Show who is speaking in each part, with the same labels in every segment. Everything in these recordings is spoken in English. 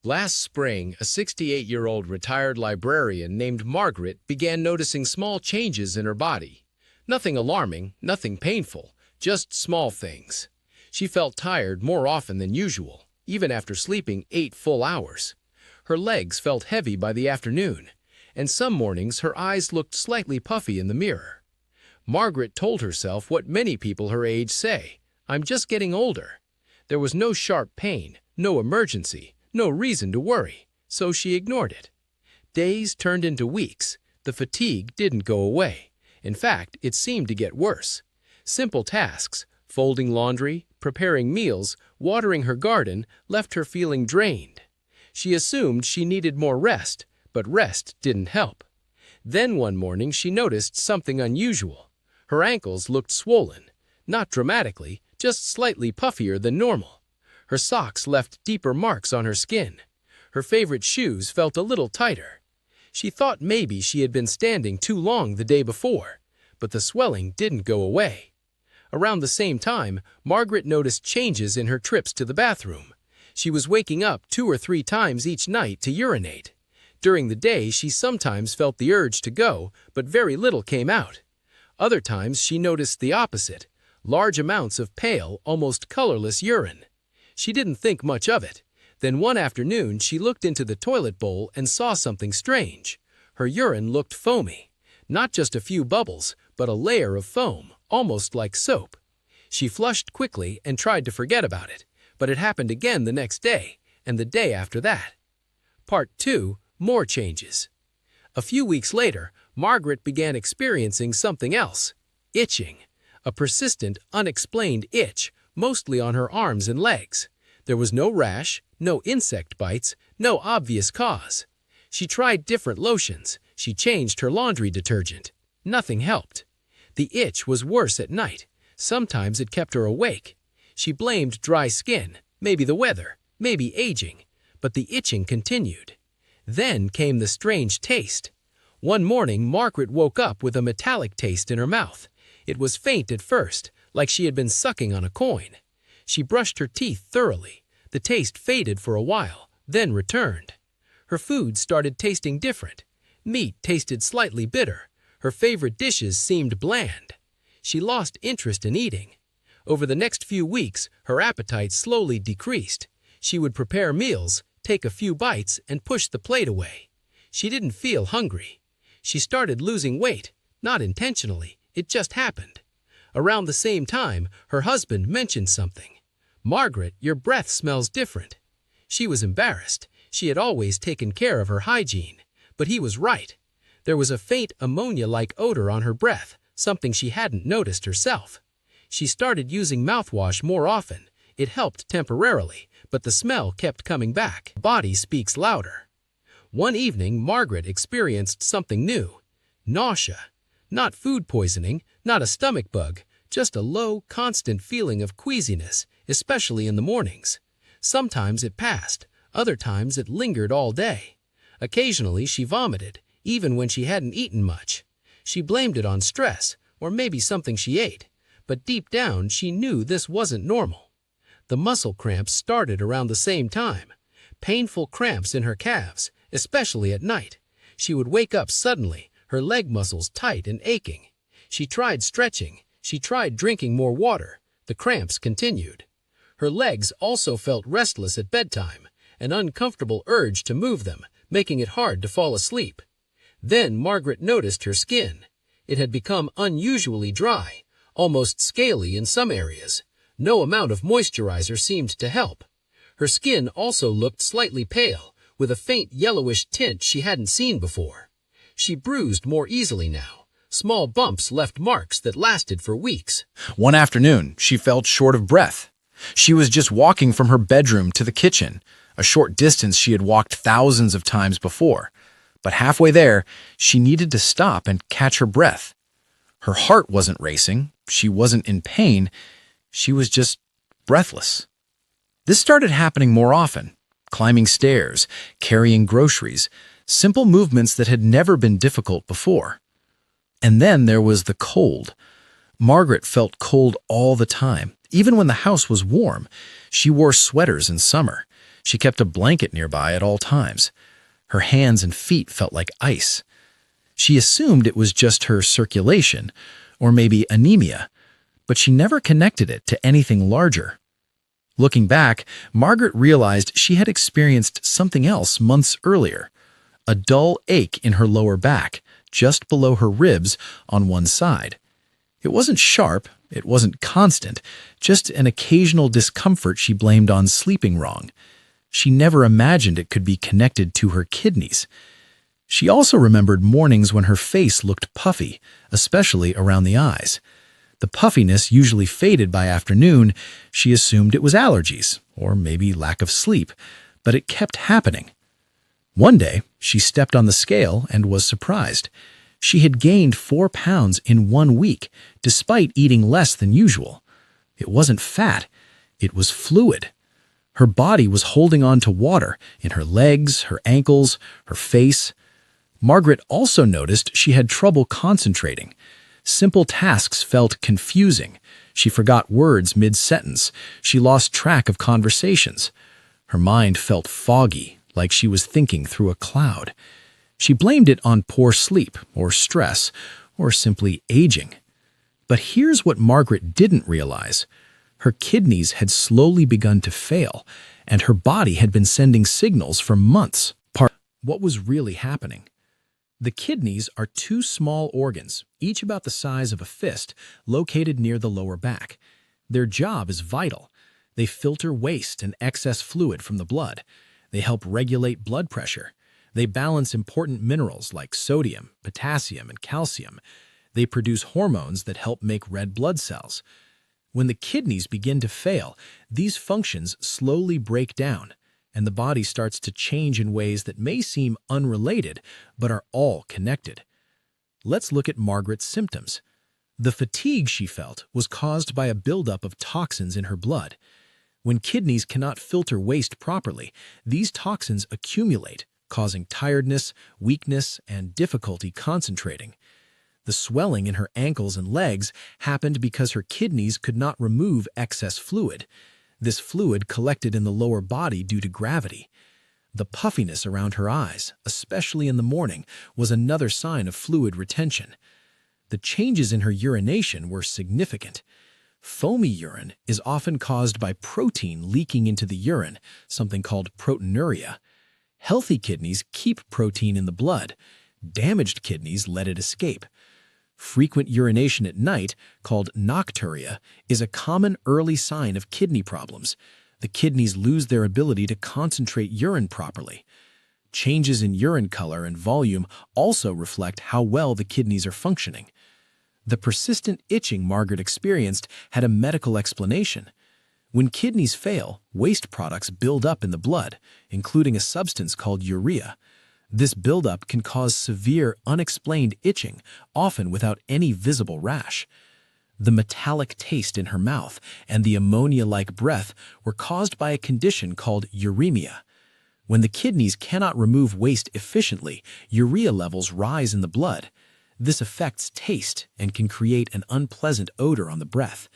Speaker 1: Last spring, a 68-year-old retired librarian named Margaret began noticing small changes in her body. Nothing alarming, nothing painful, just small things. She felt tired more often than usual, even after sleeping 8 full hours. Her legs felt heavy by the afternoon, and some mornings her eyes looked slightly puffy in the mirror. Margaret told herself what many people her age say, "I'm just getting older." There was no sharp pain, no emergency, no reason to worry, so she ignored it. Days turned into weeks. The fatigue didn't go away. In fact, it seemed to get worse. Simple tasks, folding laundry, preparing meals, watering her garden, left her feeling drained. She assumed she needed more rest, but rest didn't help. Then one morning she noticed something unusual. Her ankles looked swollen, not dramatically, just slightly puffier than normal. Her socks left deeper marks on her skin. Her favorite shoes felt a little tighter. She thought maybe she had been standing too long the day before, but the swelling didn't go away. Around the same time, Margaret noticed changes in her trips to the bathroom. She was waking up 2 or 3 times each night to urinate. During the day, she sometimes felt the urge to go, but very little came out. Other times, she noticed the opposite, large amounts of pale, almost colorless urine. She didn't think much of it. Then one afternoon, she looked into the toilet bowl and saw something strange. Her urine looked foamy. Not just a few bubbles, but a layer of foam, almost like soap. She flushed quickly and tried to forget about it, but it happened again the next day, and the day after that. Part 2. More changes. A few weeks later, Margaret began experiencing something else. Itching. A persistent, unexplained itch, mostly on her arms and legs. There was no rash, no insect bites, no obvious cause. She tried different lotions. She changed her laundry detergent. Nothing helped. The itch was worse at night. Sometimes it kept her awake. She blamed dry skin, maybe the weather, maybe aging, but the itching continued. Then came the strange taste. One morning, Margaret woke up with a metallic taste in her mouth. It was faint at first, like she had been sucking on a coin. She brushed her teeth thoroughly. The taste faded for a while, then returned. Her food started tasting different. Meat tasted slightly bitter. Her favorite dishes seemed bland. She lost interest in eating. Over the next few weeks, her appetite slowly decreased. She would prepare meals, take a few bites, and push the plate away. She didn't feel hungry. She started losing weight, not intentionally, it just happened. Around the same time, her husband mentioned something. "Margaret, your breath smells different." She was embarrassed. She had always taken care of her hygiene. But he was right. There was a faint ammonia-like odor on her breath, something she hadn't noticed herself. She started using mouthwash more often. It helped temporarily, but the smell kept coming back. Body speaks louder. One evening, Margaret experienced something new. Nausea. Not food poisoning, not a stomach bug, just a low, constant feeling of queasiness, especially in the mornings. Sometimes it passed, other times it lingered all day. Occasionally she vomited, even when she hadn't eaten much. She blamed it on stress, or maybe something she ate, but deep down she knew this wasn't normal. The muscle cramps started around the same time. Painful cramps in her calves, especially at night. She would wake up suddenly, her leg muscles tight and aching. She tried stretching. She tried drinking more water. The cramps continued. Her legs also felt restless at bedtime, an uncomfortable urge to move them, making it hard to fall asleep. Then Margaret noticed her skin. It had become unusually dry, almost scaly in some areas. No amount of moisturizer seemed to help. Her skin also looked slightly pale, with a faint yellowish tint she hadn't seen before. She bruised more easily now. Small bumps left marks that lasted for weeks.
Speaker 2: One afternoon, she felt short of breath. She was just walking from her bedroom to the kitchen, a short distance she had walked thousands of times before. But halfway there, she needed to stop and catch her breath. Her heart wasn't racing. She wasn't in pain. She was just breathless. This started happening more often. Climbing stairs, carrying groceries, simple movements that had never been difficult before. And then there was the cold. Margaret felt cold all the time. Even when the house was warm, she wore sweaters in summer. She kept a blanket nearby at all times. Her hands and feet felt like ice. She assumed it was just her circulation, or maybe anemia, but she never connected it to anything larger. Looking back, Margaret realized she had experienced something else months earlier, a dull ache in her lower back, just below her ribs on one side. It wasn't sharp, it wasn't constant, just an occasional discomfort she blamed on sleeping wrong. She never imagined it could be connected to her kidneys. She also remembered mornings when her face looked puffy, especially around the eyes. The puffiness usually faded by afternoon. She assumed it was allergies, or maybe lack of sleep, but it kept happening. One day, she stepped on the scale and was surprised. She had gained 4 pounds in 1 week, despite eating less than usual. It wasn't fat, it was fluid. Her body was holding on to water in her legs, her ankles, her face. Margaret also noticed she had trouble concentrating. Simple tasks felt confusing. She forgot words mid-sentence. She lost track of conversations. Her mind felt foggy, like she was thinking through a cloud. She blamed it on poor sleep, or stress, or simply aging. But here's what Margaret didn't realize. Her kidneys had slowly begun to fail, and her body had been sending signals for months. What was really happening? The kidneys are 2 small organs, each about the size of a fist, located near the lower back. Their job is vital. They filter waste and excess fluid from the blood. They help regulate blood pressure. They balance important minerals like sodium, potassium, and calcium. They produce hormones that help make red blood cells. When the kidneys begin to fail, these functions slowly break down, and the body starts to change in ways that may seem unrelated, but are all connected. Let's look at Margaret's symptoms. The fatigue she felt was caused by a buildup of toxins in her blood. When kidneys cannot filter waste properly, these toxins accumulate, causing tiredness, weakness, and difficulty concentrating. The swelling in her ankles and legs happened because her kidneys could not remove excess fluid. This fluid collected in the lower body due to gravity. The puffiness around her eyes, especially in the morning, was another sign of fluid retention. The changes in her urination were significant. Foamy urine is often caused by protein leaking into the urine, something called proteinuria. Healthy kidneys keep protein in the blood. Damaged kidneys let it escape. Frequent urination at night, called nocturia, is a common early sign of kidney problems. The kidneys lose their ability to concentrate urine properly. Changes in urine color and volume also reflect how well the kidneys are functioning. The persistent itching Margaret experienced had a medical explanation. When kidneys fail, waste products build up in the blood, including a substance called urea. This buildup can cause severe, unexplained itching, often without any visible rash. The metallic taste in her mouth and the ammonia-like breath were caused by a condition called uremia. When the kidneys cannot remove waste efficiently, urea levels rise in the blood. This affects taste and can create an unpleasant odor on the breath.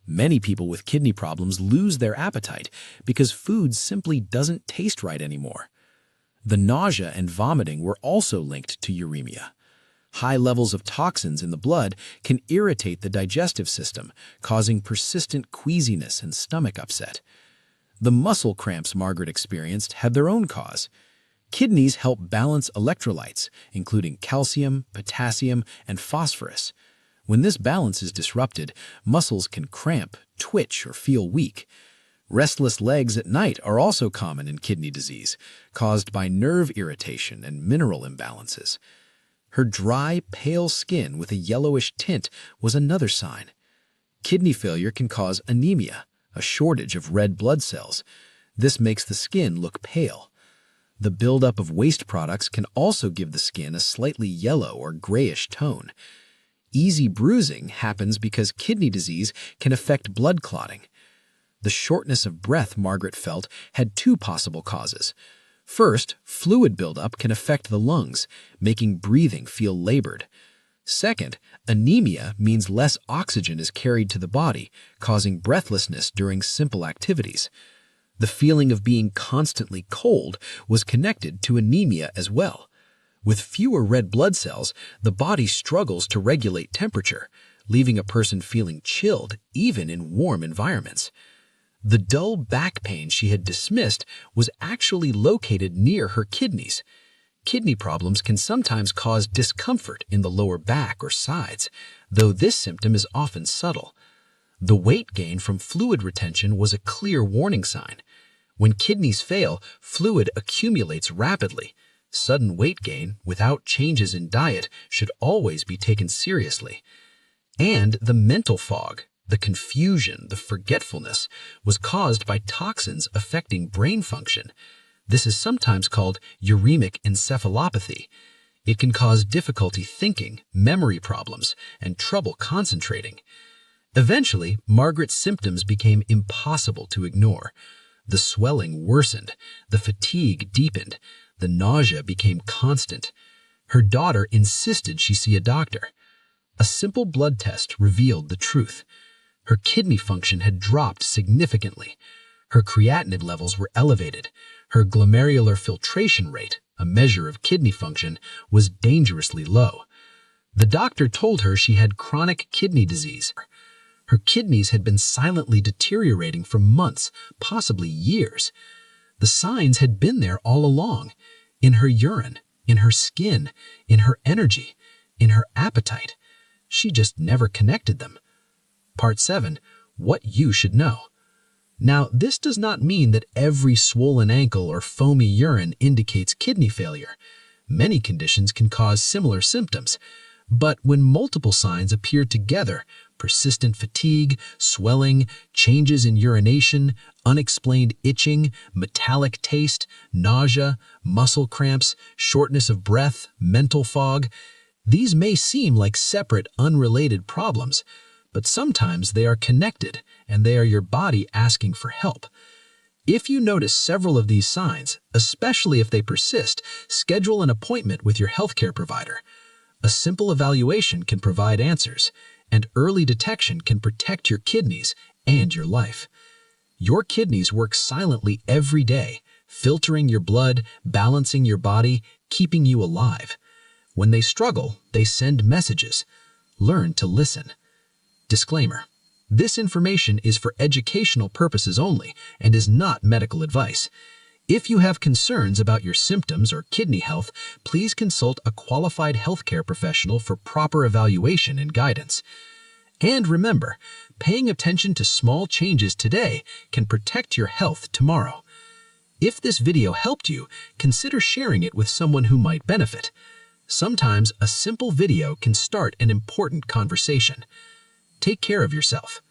Speaker 2: Many people with kidney problems lose their appetite because food simply doesn't taste right anymore. The nausea and vomiting were also linked to uremia. High levels of toxins in the blood can irritate the digestive system, causing persistent queasiness and stomach upset. The muscle cramps Margaret experienced had their own cause. Kidneys help balance electrolytes, including calcium, potassium, and phosphorus. When this balance is disrupted, muscles can cramp, twitch, or feel weak. Restless legs at night are also common in kidney disease, caused by nerve irritation and mineral imbalances. Her dry, pale skin with a yellowish tint was another sign. Kidney failure can cause anemia, a shortage of red blood cells. This makes the skin look pale. The buildup of waste products can also give the skin a slightly yellow or grayish tone. Easy bruising happens because kidney disease can affect blood clotting. The shortness of breath Margaret felt had 2 possible causes. First, fluid buildup can affect the lungs, making breathing feel labored. Second, anemia means less oxygen is carried to the body, causing breathlessness during simple activities. The feeling of being constantly cold was connected to anemia as well. With fewer red blood cells, the body struggles to regulate temperature, leaving a person feeling chilled even in warm environments. The dull back pain she had dismissed was actually located near her kidneys. Kidney problems can sometimes cause discomfort in the lower back or sides, though this symptom is often subtle. The weight gain from fluid retention was a clear warning sign. When kidneys fail, fluid accumulates rapidly. Sudden weight gain without changes in diet should always be taken seriously. And the mental fog, the confusion, the forgetfulness, was caused by toxins affecting brain function. This is sometimes called uremic encephalopathy. It can cause difficulty thinking, memory problems, and trouble concentrating. Eventually, Margaret's symptoms became impossible to ignore. The swelling worsened, the fatigue deepened, the nausea became constant. Her daughter insisted she see a doctor. A simple blood test revealed the truth. Her kidney function had dropped significantly. Her creatinine levels were elevated. Her glomerular filtration rate, a measure of kidney function, was dangerously low. The doctor told her she had chronic kidney disease. Her kidneys had been silently deteriorating for months, possibly years. The signs had been there all along, in her urine, in her skin, in her energy, in her appetite. She just never connected them. Part 7. What you should know. Now, this does not mean that every swollen ankle or foamy urine indicates kidney failure. Many conditions can cause similar symptoms. But when multiple signs appear together, persistent fatigue, swelling, changes in urination, unexplained itching, metallic taste, nausea, muscle cramps, shortness of breath, mental fog, these may seem like separate, unrelated problems, but sometimes they are connected and they are your body asking for help. If you notice several of these signs, especially if they persist, schedule an appointment with your healthcare provider. A simple evaluation can provide answers, and early detection can protect your kidneys and your life. Your kidneys work silently every day, filtering your blood, balancing your body, keeping you alive. When they struggle, they send messages. Learn to listen. Disclaimer: this information is for educational purposes only and is not medical advice. If you have concerns about your symptoms or kidney health, please consult a qualified healthcare professional for proper evaluation and guidance. And remember, paying attention to small changes today can protect your health tomorrow. If this video helped you, consider sharing it with someone who might benefit. Sometimes a simple video can start an important conversation. Take care of yourself.